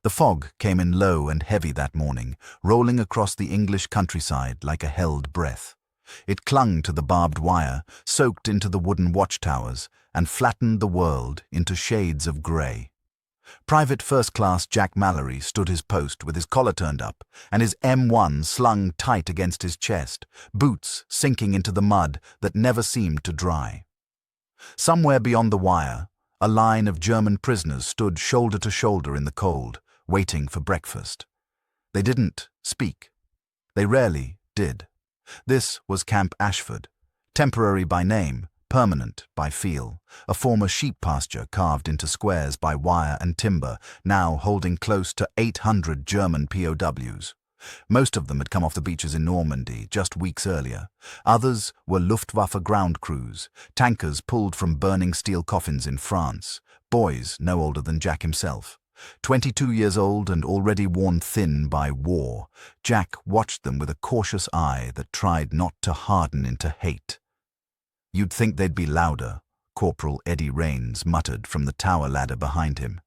The fog came in low and heavy that morning, rolling across the English countryside like a held breath. It clung to the barbed wire, soaked into the wooden watchtowers, and flattened the world into shades of grey. Private First Class Jack Mallory stood his post with his collar turned up and his M1 slung tight against his chest, boots sinking into the mud that never seemed to dry. Somewhere beyond the wire, a line of German prisoners stood shoulder to shoulder in the cold, waiting for breakfast. They didn't speak. They rarely did. This was Camp Ashford, temporary by name, permanent by feel, a former sheep pasture carved into squares by wire and timber, now holding close to 800 German POWs. Most of them had come off the beaches in Normandy just weeks earlier. Others were Luftwaffe ground crews, tankers pulled from burning steel coffins in France, boys no older than Jack himself. 22 years old and already worn thin by war, Jack watched them with a cautious eye that tried not to harden into hate. "You'd think they'd be louder," Corporal Eddie Rains muttered from the tower ladder behind him.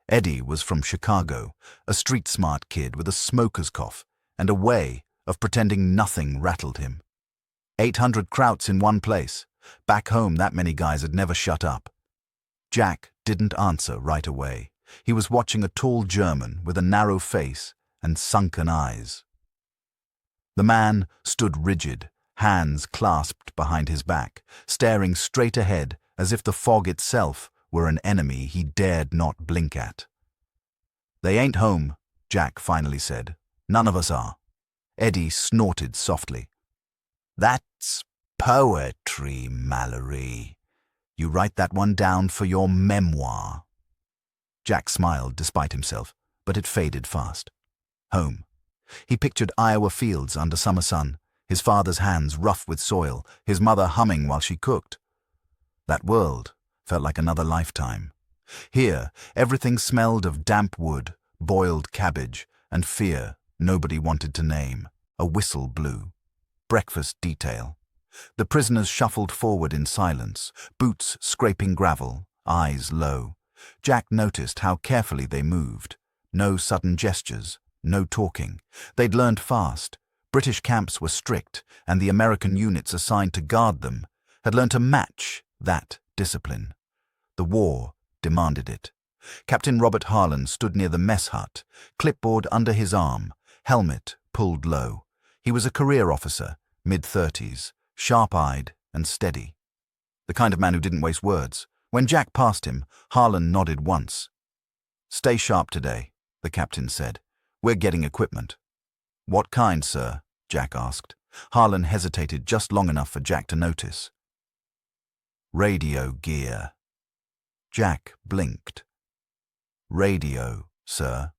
Eddie was from Chicago, a street-smart kid with a smoker's cough and a way of pretending nothing rattled him. 800 krauts in one place. Back home, that many guys had never shut up. Jack didn't answer right away. He was watching a tall German with a narrow face and sunken eyes. The man stood rigid, hands clasped behind his back, staring straight ahead as if the fog itself were an enemy he dared not blink at. "They ain't home," Jack finally said. "None of us are." Eddie snorted softly. "That's poetry, Mallory. You write that one down for your memoir." Jack smiled despite himself, but it faded fast. Home. He pictured Iowa fields under summer sun, his father's hands rough with soil, his mother humming while she cooked. That world felt like another lifetime. Here, everything smelled of damp wood, boiled cabbage, and fear nobody wanted to name. A whistle blew. Breakfast detail. The prisoners shuffled forward in silence, boots scraping gravel, eyes low. Jack noticed how carefully they moved. No sudden gestures, no talking. They'd learned fast. British camps were strict, and the American units assigned to guard them had learned to match that discipline. The war demanded it. Captain Robert Harlan stood near the mess hut, clipboard under his arm, helmet pulled low. He was a career officer, mid-30s, sharp-eyed and steady. The kind of man who didn't waste words. When Jack passed him, Harlan nodded once. "Stay sharp today," the captain said. "We're getting equipment." "What kind, sir?" Jack asked. Harlan hesitated just long enough for Jack to notice. "Radio gear." Jack blinked. "Radio, sir."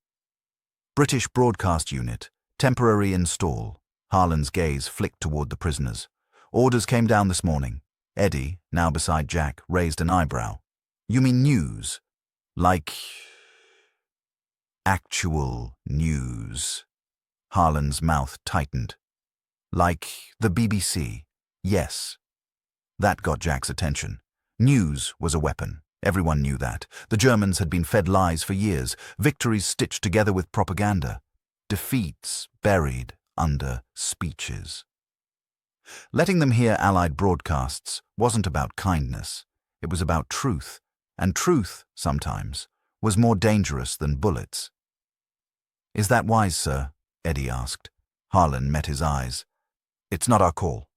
"British broadcast unit, temporary install." Harlan's gaze flicked toward the prisoners. "Orders came down this morning." Eddie, now beside Jack, raised an eyebrow. "You mean news? Like actual news?" Harlan's mouth tightened. "Like the BBC, yes." That got Jack's attention. News was a weapon. Everyone knew that. The Germans had been fed lies for years, victories stitched together with propaganda, defeats buried under speeches. Letting them hear Allied broadcasts wasn't about kindness. It was about truth, and truth, sometimes, was more dangerous than bullets. "Is that wise, sir?" Eddie asked. Harlan met his eyes. "It's not our call.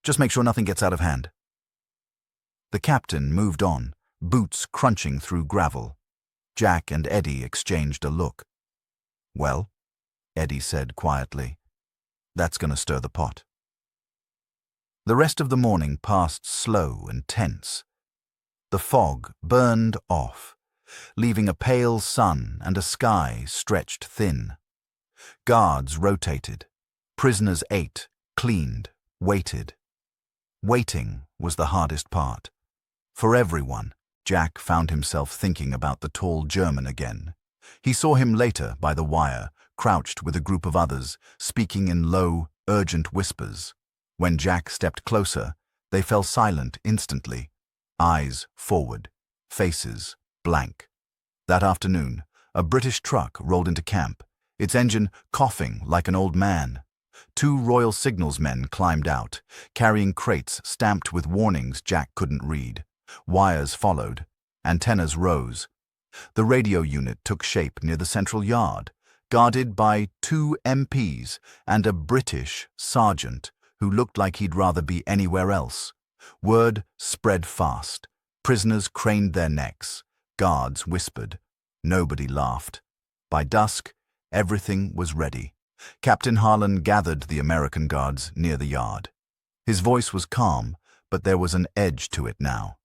Just make sure nothing gets out of hand." The captain moved on, boots crunching through gravel. Jack and Eddie exchanged a look. "Well," Eddie said quietly, "that's going to stir the pot." The rest of the morning passed slow and tense. The fog burned off, leaving a pale sun and a sky stretched thin. Guards rotated. Prisoners ate, cleaned, waited. Waiting was the hardest part. For everyone, Jack found himself thinking about the tall German again. He saw him later by the wire, crouched with a group of others, speaking in low, urgent whispers. When Jack stepped closer, they fell silent instantly, eyes forward, faces blank. That afternoon, A British truck rolled into camp, its engine coughing like an old man. 2 Royal Signals men climbed out, carrying crates stamped with warnings Jack couldn't read. Wires followed. Antennas rose. The radio unit took shape near the central yard, guarded by 2 MPs and a British sergeant who looked like he'd rather be anywhere else. Word spread fast. Prisoners craned their necks. Guards whispered. Nobody laughed. By dusk, everything was ready. Captain Harlan gathered the American guards near the yard. His voice was calm, but there was an edge to it now.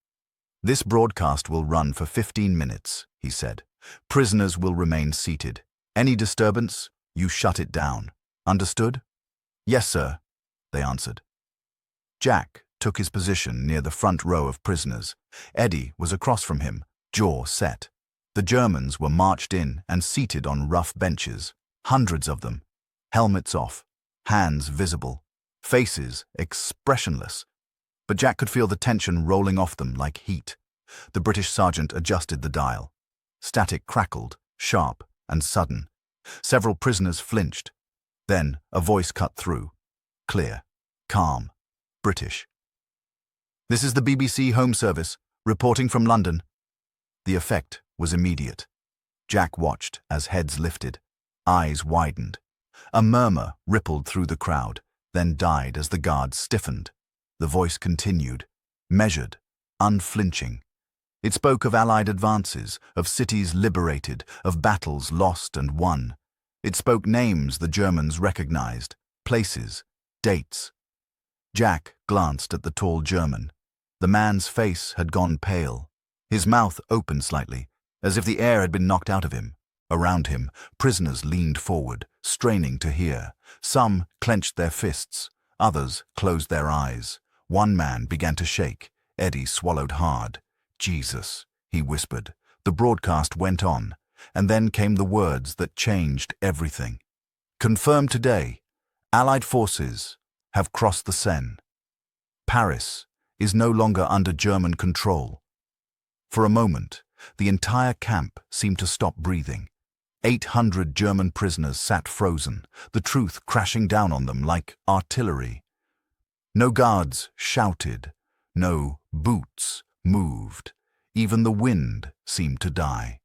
"This broadcast will run for 15 minutes, he said. "Prisoners will remain seated. Any disturbance, you shut it down. Understood?" "Yes, sir," they answered. Jack took his position near the front row of prisoners. Eddie was across from him, jaw set. The Germans were marched in and seated on rough benches, hundreds of them, helmets off, hands visible, faces expressionless. But Jack could feel the tension rolling off them like heat. The British sergeant adjusted the dial. Static crackled, sharp and sudden. Several prisoners flinched. Then a voice cut through. Clear, calm, British. "This is the BBC Home Service, reporting from London." The effect was immediate. Jack watched as heads lifted, eyes widened. A murmur rippled through the crowd, then died as the guards stiffened. The voice continued, measured, unflinching. It spoke of Allied advances, of cities liberated, of battles lost and won. It spoke names the Germans recognized, places, dates. Jack glanced at the tall German. The man's face had gone pale. His mouth opened slightly, as if the air had been knocked out of him. Around him, prisoners leaned forward, straining to hear. Some clenched their fists, others closed their eyes. One man began to shake. Eddie swallowed hard. "Jesus," he whispered. The broadcast went on, and then came the words that changed everything. "Confirmed today, Allied forces have crossed the Seine. Paris is no longer under German control." For a moment, the entire camp seemed to stop breathing. 800 German prisoners sat frozen, the truth crashing down on them like artillery. No guards shouted, no boots moved. Even the wind seemed to die.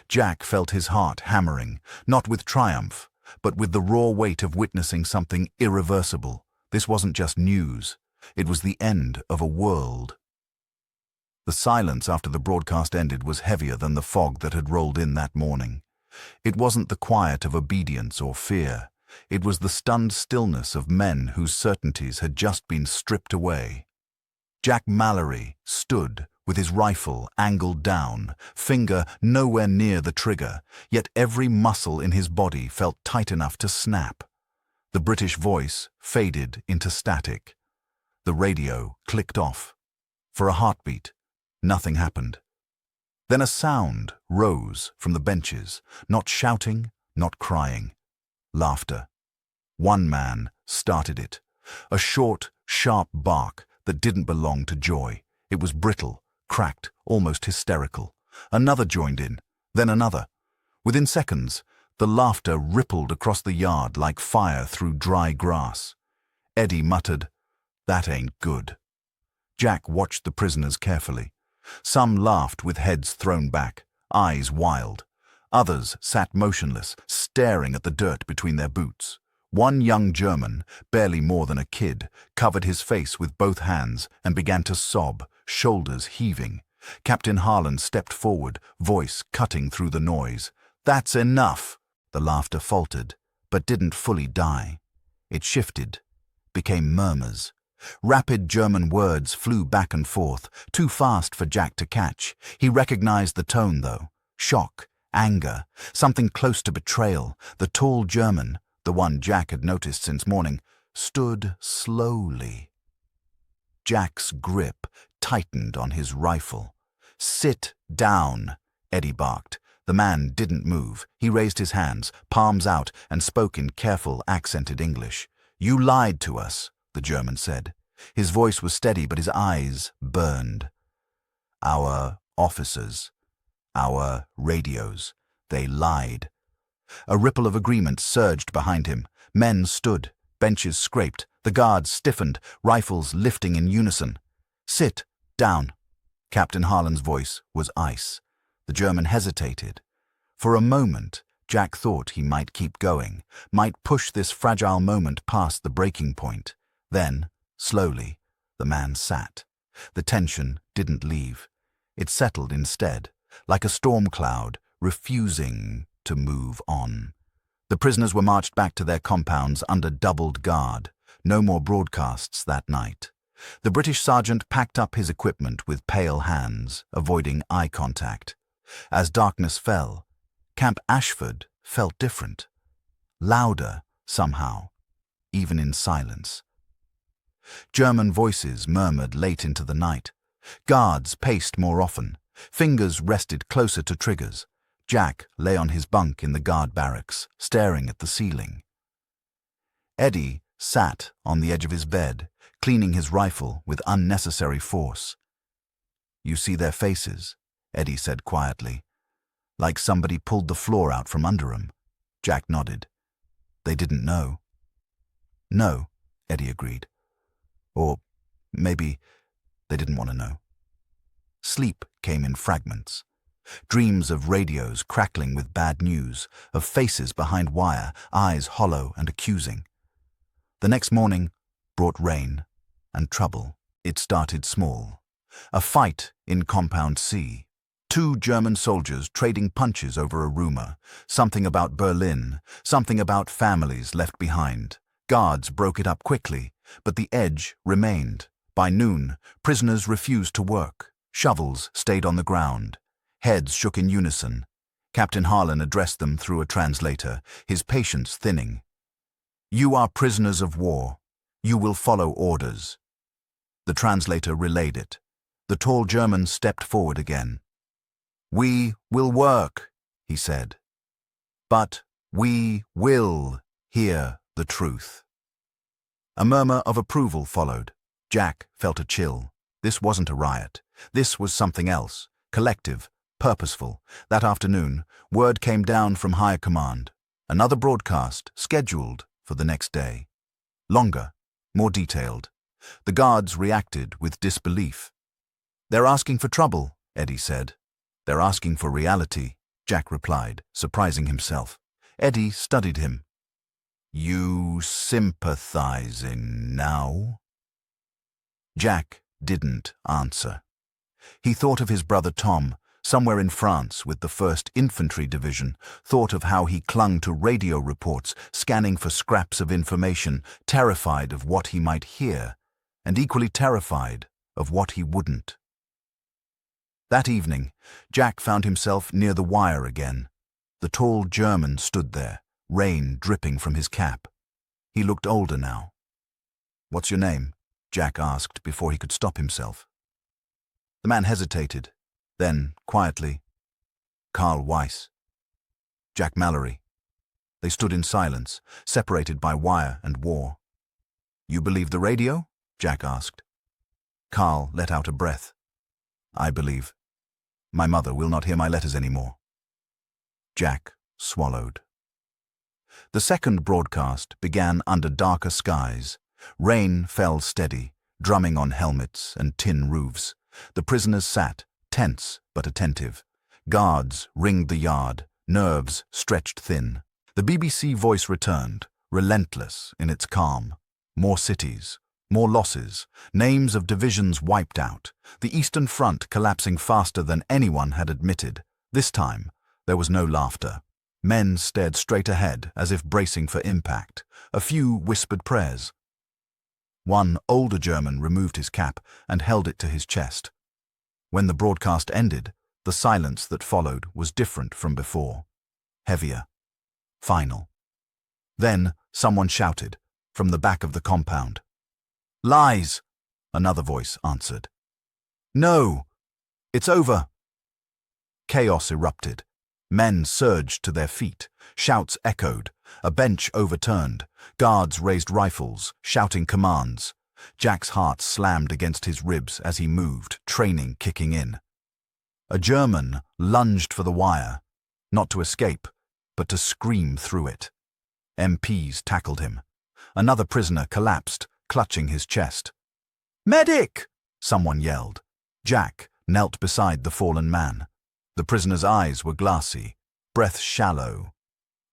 Jack felt his heart hammering, not with triumph, but with the raw weight of witnessing something irreversible. This wasn't just news. It was the end of a world. The silence after the broadcast ended was heavier than the fog that had rolled in that morning. It wasn't the quiet of obedience or fear. It was the stunned stillness of men whose certainties had just been stripped away. Jack Mallory stood with his rifle angled down, finger nowhere near the trigger, yet every muscle in his body felt tight enough to snap. The British voice faded into static. The radio clicked off. For a heartbeat, nothing happened. Then a sound rose from the benches, not shouting, not crying. Laughter. One man started it. A short, sharp bark that didn't belong to joy. It was brittle, cracked, almost hysterical. Another joined in, then another. Within seconds, the laughter rippled across the yard like fire through dry grass. Eddie muttered, "That ain't good." Jack watched the prisoners carefully. Some laughed with heads thrown back, eyes wild. Others sat motionless, staring at the dirt between their boots. One young German, barely more than a kid, covered his face with both hands and began to sob, shoulders heaving. Captain Harlan stepped forward, voice cutting through the noise. "That's enough!" The laughter faltered, but didn't fully die. It shifted, became murmurs. Rapid German words flew back and forth, too fast for Jack to catch. He recognized the tone, though. Shock, anger, something close to betrayal. The tall German, the one Jack had noticed since morning, stood slowly. Jack's grip tightened on his rifle. "Sit down," Eddie barked. The man didn't move. He raised his hands, palms out, and spoke in careful, accented English. "You lied to us," the German said. His voice was steady, but his eyes burned. "Our officers, our radios, They lied. A ripple of agreement surged behind him. Men stood, benches scraped, the guards stiffened, rifles lifting in unison. "Sit down." Captain Harlan's voice was ice. The German hesitated. For a moment, Jack thought he might keep going, might push this fragile moment past the breaking point. Then, slowly, the man sat. The tension didn't leave. It settled instead, like a storm cloud, refusing to move on. The prisoners were marched back to their compounds under doubled guard. No more broadcasts that night. The British sergeant packed up his equipment with pale hands, avoiding eye contact. As darkness fell, Camp Ashford felt different. Louder, somehow, even in silence. German voices murmured late into the night. Guards paced more often. Fingers rested closer to triggers. Jack lay on his bunk in the guard barracks, staring at the ceiling. Eddie sat on the edge of his bed, cleaning his rifle with unnecessary force. "You see their faces," Eddie said quietly. "Like somebody pulled the floor out from under 'em." Jack nodded. "They didn't know." "No," Eddie agreed. "Or maybe they didn't want to know." Sleep came in fragments. Dreams of radios crackling with bad news, of faces behind wire, eyes hollow and accusing. The next morning brought rain and trouble. It started small. A fight in Compound C. 2 German soldiers trading punches over a rumor. Something about Berlin, something about families left behind. Guards broke it up quickly, but the edge remained. By noon, prisoners refused to work. Shovels stayed on the ground. Heads shook in unison. Captain Harlan addressed them through a translator, his patience thinning. "You are prisoners of war. You will follow orders." The translator relayed it. The tall German stepped forward again. "We will work," he said. "But we will hear the truth." A murmur of approval followed. Jack felt a chill. This wasn't a riot. This was something else, collective, purposeful. That afternoon, word came down from higher command. Another broadcast, scheduled for the next day. Longer, more detailed. The guards reacted with disbelief. "They're asking for trouble," Eddie said. "They're asking for reality," Jack replied, surprising himself. Eddie studied him. "You sympathizing now?" Jack didn't answer. He thought of his brother Tom, somewhere in France with the 1st Infantry Division, thought of how he clung to radio reports, scanning for scraps of information, terrified of what he might hear, and equally terrified of what he wouldn't. That evening, Jack found himself near the wire again. The tall German stood there, rain dripping from his cap. He looked older now. "What's your name?" Jack asked before he could stop himself. The man hesitated, then, quietly, "Carl Weiss." "Jack Mallory." They stood in silence, separated by wire and war. "You believe the radio?" Jack asked. Carl let out a breath. "I believe. My mother will not hear my letters anymore." Jack swallowed. The second broadcast began under darker skies. Rain fell steady, drumming on helmets and tin roofs. The prisoners sat, tense but attentive. Guards ringed the yard, nerves stretched thin. The BBC voice returned, relentless in its calm. More cities, more losses, names of divisions wiped out, the Eastern Front collapsing faster than anyone had admitted. This time, there was no laughter. Men stared straight ahead as if bracing for impact. A few whispered prayers. One older German removed his cap and held it to his chest. When the broadcast ended, the silence that followed was different from before. Heavier. Final. Then someone shouted, from the back of the compound. "Lies!" another voice answered. "No! It's over!" Chaos erupted. Men surged to their feet. Shouts echoed. A bench overturned. Guards raised rifles, shouting commands. Jack's heart slammed against his ribs as he moved, training kicking in. A German lunged for the wire. not to escape, but to scream through it. MPs tackled him. Another prisoner collapsed, clutching his chest. "Medic!" someone yelled. Jack knelt beside the fallen man. The prisoner's eyes were glassy, breath shallow.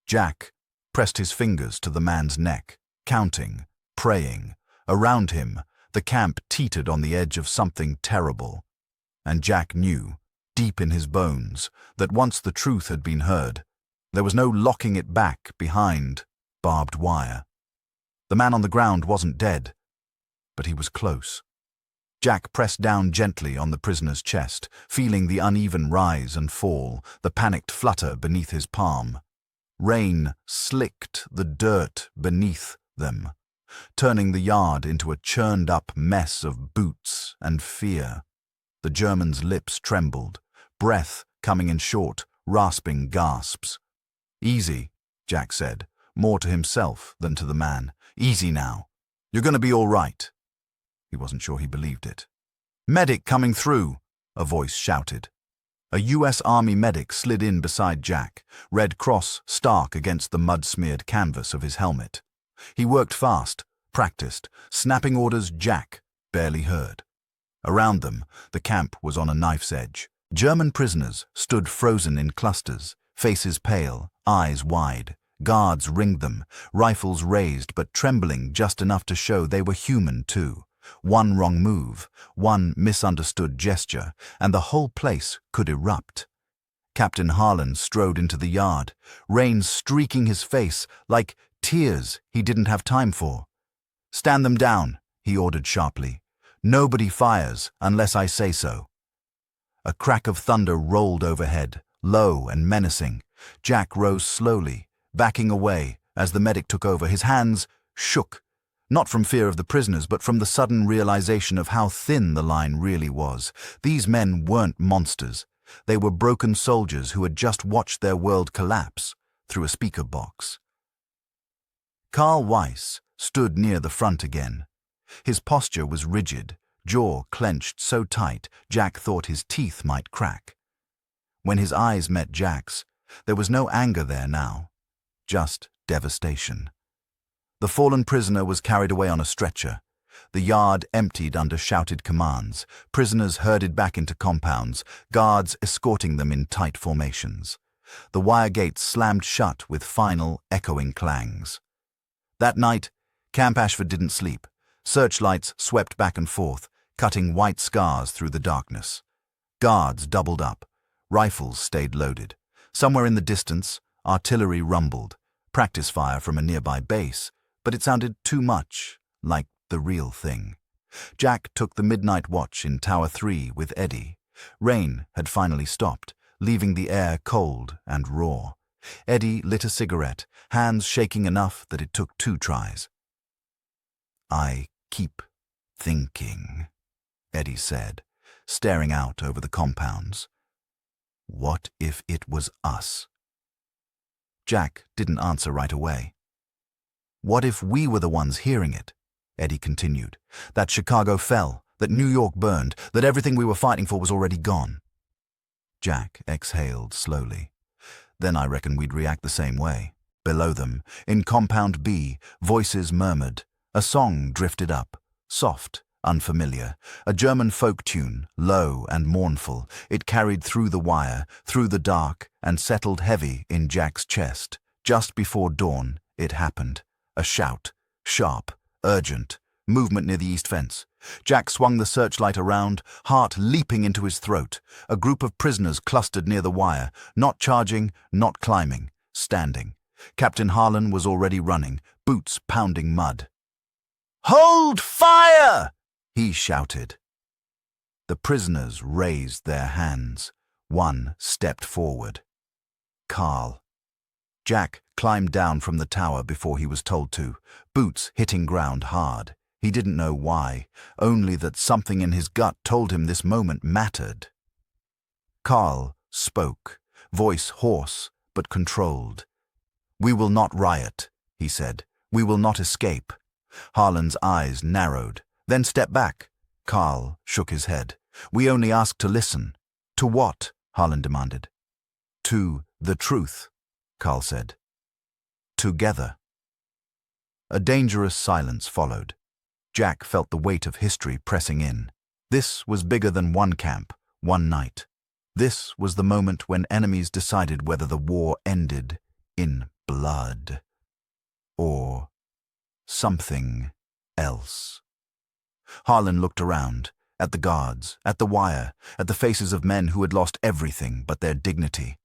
Jack pressed his fingers to the man's neck, counting, praying. Around him, the camp teetered on the edge of something terrible. And Jack knew, deep in his bones, that once the truth had been heard, there was no locking it back behind barbed wire. The man on the ground wasn't dead, but he was close. Jack pressed down gently on the prisoner's chest, feeling the uneven rise and fall, the panicked flutter beneath his palm. Rain slicked the dirt beneath them, turning the yard into a churned-up mess of boots and fear. The German's lips trembled, breath coming in short, rasping gasps. "Easy," Jack said, more to himself than to the man. "Easy now. You're going to be all right." He wasn't sure he believed it. "Medic coming through," a voice shouted. A US Army medic slid in beside Jack, Red Cross stark against the mud-smeared canvas of his helmet. He worked fast, practiced, snapping orders Jack barely heard. Around them, the camp was on a knife's edge. German prisoners stood frozen in clusters, faces pale, eyes wide. Guards ringed them, rifles raised but trembling just enough to show they were human too. One wrong move, one misunderstood gesture, and the whole place could erupt. Captain Harlan strode into the yard, rain streaking his face like tears he didn't have time for. "Stand them down," he ordered sharply. "Nobody fires unless I say so." A crack of thunder rolled overhead, low and menacing. Jack rose slowly, backing away as the medic took over. His hands shook, not from fear of the prisoners, but from the sudden realization of how thin the line really was. These men weren't monsters. They were broken soldiers who had just watched their world collapse through a speaker box. Carl Weiss stood near the front again. His posture was rigid, jaw clenched so tight Jack thought his teeth might crack. When his eyes met Jack's, there was no anger there now, just devastation. The fallen prisoner was carried away on a stretcher. The yard emptied under shouted commands, prisoners herded back into compounds, guards escorting them in tight formations. The wire gates slammed shut with final, echoing clangs. That night, Camp Ashford didn't sleep. Searchlights swept back and forth, cutting white scars through the darkness. Guards doubled up. Rifles stayed loaded. Somewhere in the distance, artillery rumbled, practice fire from a nearby base, but it sounded too much like the real thing. Jack took the midnight watch in Tower 3 with Eddie. Rain had finally stopped, leaving the air cold and raw. Eddie lit a cigarette, hands shaking enough that it took 2 tries. "I keep thinking," Eddie said, staring out over the compounds. "What if it was us?" Jack didn't answer right away. "What if we were the ones hearing it?" Eddie continued. "That Chicago fell, that New York burned, that everything we were fighting for was already gone." Jack exhaled slowly. "Then I reckon we'd react the same way." Below them, in Compound B, voices murmured. A song drifted up, soft, unfamiliar, a German folk tune, low and mournful. It carried through the wire, through the dark, and settled heavy in Jack's chest. Just before dawn, it happened. A shout, sharp, urgent, movement near the east fence. Jack swung the searchlight around, heart leaping into his throat. A group of prisoners clustered near the wire, not charging, not climbing, standing. Captain Harlan was already running, boots pounding mud. "Hold fire!" he shouted. The prisoners raised their hands. One stepped forward. Carl. Jack climbed down from the tower before he was told to, boots hitting ground hard. He didn't know why, only that something in his gut told him this moment mattered. Carl spoke, voice hoarse but controlled. "We will not riot," he said. "We will not escape." Harlan's eyes narrowed, then stepped back. Carl shook his head. "We only ask to listen." "To what?" Harlan demanded. "To The truth, Carl said. Together. A dangerous silence followed. Jack felt the weight of history pressing in. This was bigger than one camp, one night. This was the moment when enemies decided whether the war ended in blood or something else. Harlan looked around, at the guards, at the wire, at the faces of men who had lost everything but their dignity.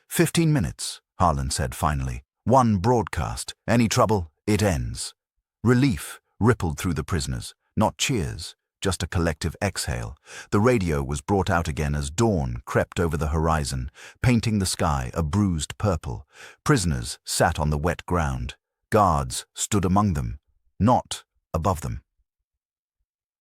15 minutes, Harlan said finally. One broadcast. Any trouble, it ends. Relief rippled through the prisoners, not cheers, just a collective exhale. The radio was brought out again as dawn crept over the horizon, painting the sky a bruised purple. Prisoners sat on the wet ground. Guards stood among them, not above them.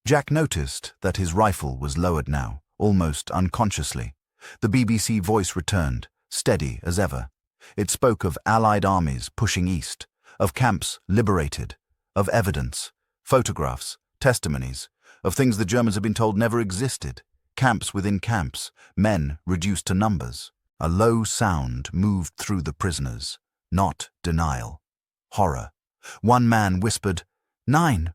Jack noticed that his rifle was lowered now, almost unconsciously. The BBC voice returned, steady as ever. It spoke of Allied armies pushing east, of camps liberated, of evidence, photographs, testimonies, of things the Germans had been told never existed, camps within camps, men reduced to numbers. A low sound moved through the prisoners, not denial, horror. One man whispered, 9,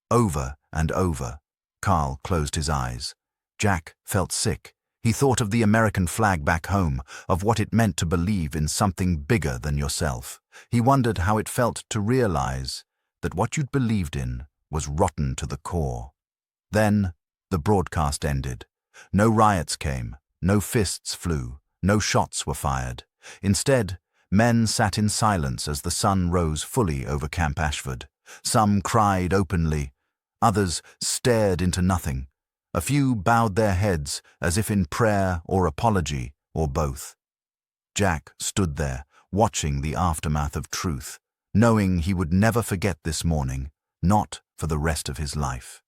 over and over. Carl closed his eyes. Jack felt sick. He thought of the American flag back home, of what it meant to believe in something bigger than yourself. He wondered how it felt to realize that what you'd believed in was rotten to the core. Then the broadcast ended. No riots came, no fists flew, no shots were fired. Instead, men sat in silence as the sun rose fully over Camp Ashford. Some cried openly, others stared into nothing. A few bowed their heads as if in prayer or apology, or both. Jack stood there, watching the aftermath of truth, knowing he would never forget this morning, not for the rest of his life.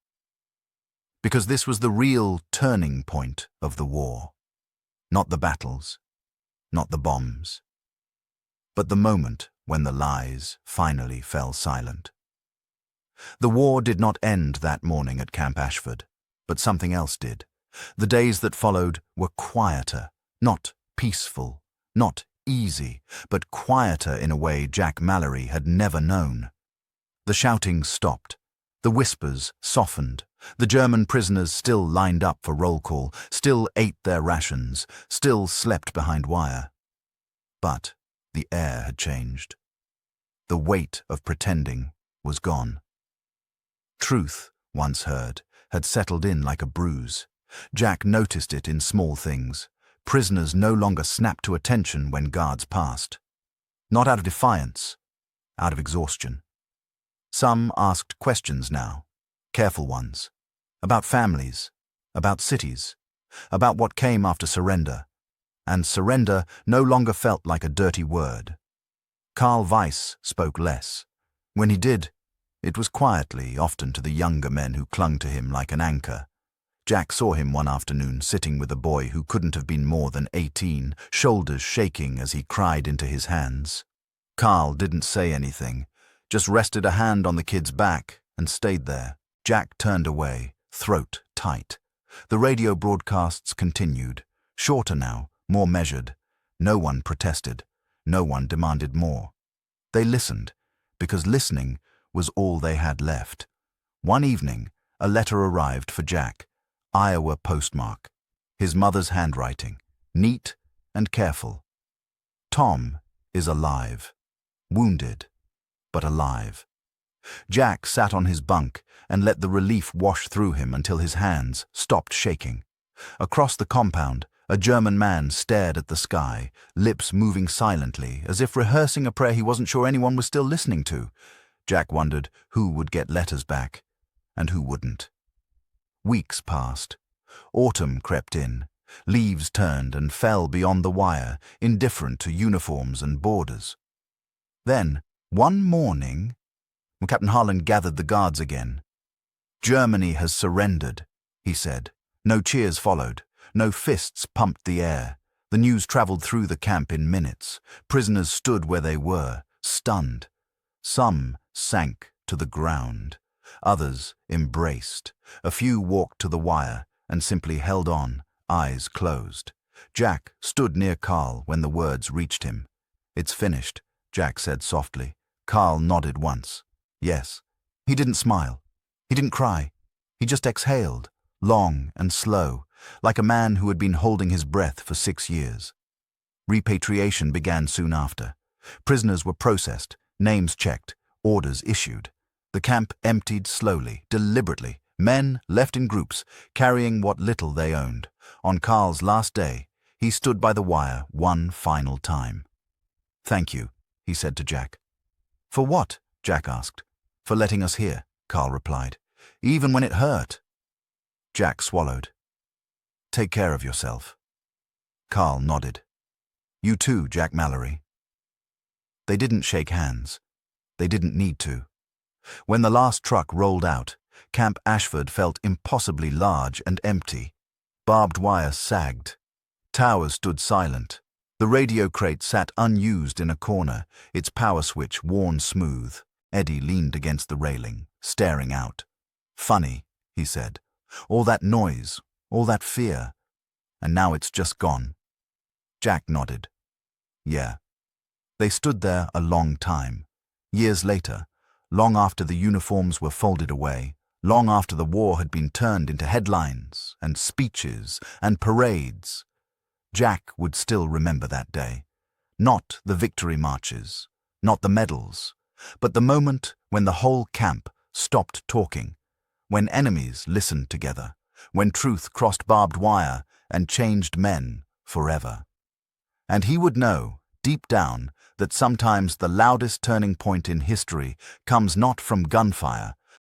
Because this was the real turning point of the war. Not the battles, not the bombs, but the moment when the lies finally fell silent. The war did not end that morning at Camp Ashford, but something else did. The days that followed were quieter, not peaceful, not easy, but quieter in a way Jack Mallory had never known. The shouting stopped. The whispers softened. The German prisoners still lined up for roll call, still ate their rations, still slept behind wire. But the air had changed. The weight of pretending was gone. Truth, once heard, had settled in like a bruise. Jack noticed it in small things. Prisoners no longer snapped to attention when guards passed. Not out of defiance, out of exhaustion. Some asked questions now, careful ones, about families, about cities, about what came after surrender. And surrender no longer felt like a dirty word. Karl Weiss spoke less. When he did, it was quietly, often to the younger men who clung to him like an anchor. Jack saw him one afternoon sitting with a boy who couldn't have been more than 18, shoulders shaking as he cried into his hands. Karl didn't say anything, just rested a hand on the kid's back and stayed there. Jack turned away, throat tight. The radio broadcasts continued, shorter now, more measured. No one protested. No one demanded more. They listened, because listening was all they had left. One evening, a letter arrived for Jack, Iowa postmark, his mother's handwriting, neat and careful. Tom is alive, wounded, but alive. Jack sat on his bunk and let the relief wash through him until his hands stopped shaking. Across the compound, a German man stared at the sky, lips moving silently, as if rehearsing a prayer he wasn't sure anyone was still listening to. Jack wondered who would get letters back, and who wouldn't. Weeks passed. Autumn crept in. Leaves turned and fell beyond the wire, indifferent to uniforms and borders. Then, one morning, Captain Harlan gathered the guards again. "Germany has surrendered," he said. No cheers followed. No fists pumped the air. The news traveled through the camp in minutes. Prisoners stood where they were, stunned. Some sank to the ground. Others embraced. A few walked to the wire and simply held on, eyes closed. Jack stood near Carl when the words reached him. "It's finished," Jack said softly. Carl nodded once. Yes. He didn't smile. He didn't cry. He just exhaled, long and slow, like a man who had been holding his breath for 6 years. Repatriation began soon after. Prisoners were processed, names checked, orders issued. The camp emptied slowly, deliberately. Men left in groups, carrying what little they owned. On Carl's last day, he stood by the wire one final time. "Thank you," he said to Jack. "For what?" Jack asked. "For letting us hear," Carl replied. "Even when it hurt." Jack swallowed. "Take care of yourself." Carl nodded. "You too, Jack Mallory." They didn't shake hands. They didn't need to. When the last truck rolled out, Camp Ashford felt impossibly large and empty. Barbed wire sagged. Towers stood silent. The radio crate sat unused in a corner, its power switch worn smooth. Eddie leaned against the railing, staring out. "Funny," he said. "All that noise, all that fear, and now it's just gone." Jack nodded. "Yeah." They stood there a long time. Years later, long after the uniforms were folded away, long after the war had been turned into headlines and speeches and parades, Jack would still remember that day. Not the victory marches, not the medals, but the moment when the whole camp stopped talking, when enemies listened together, when truth crossed barbed wire and changed men forever. And he would know, deep down, that sometimes the loudest turning point in history comes not from gunfire,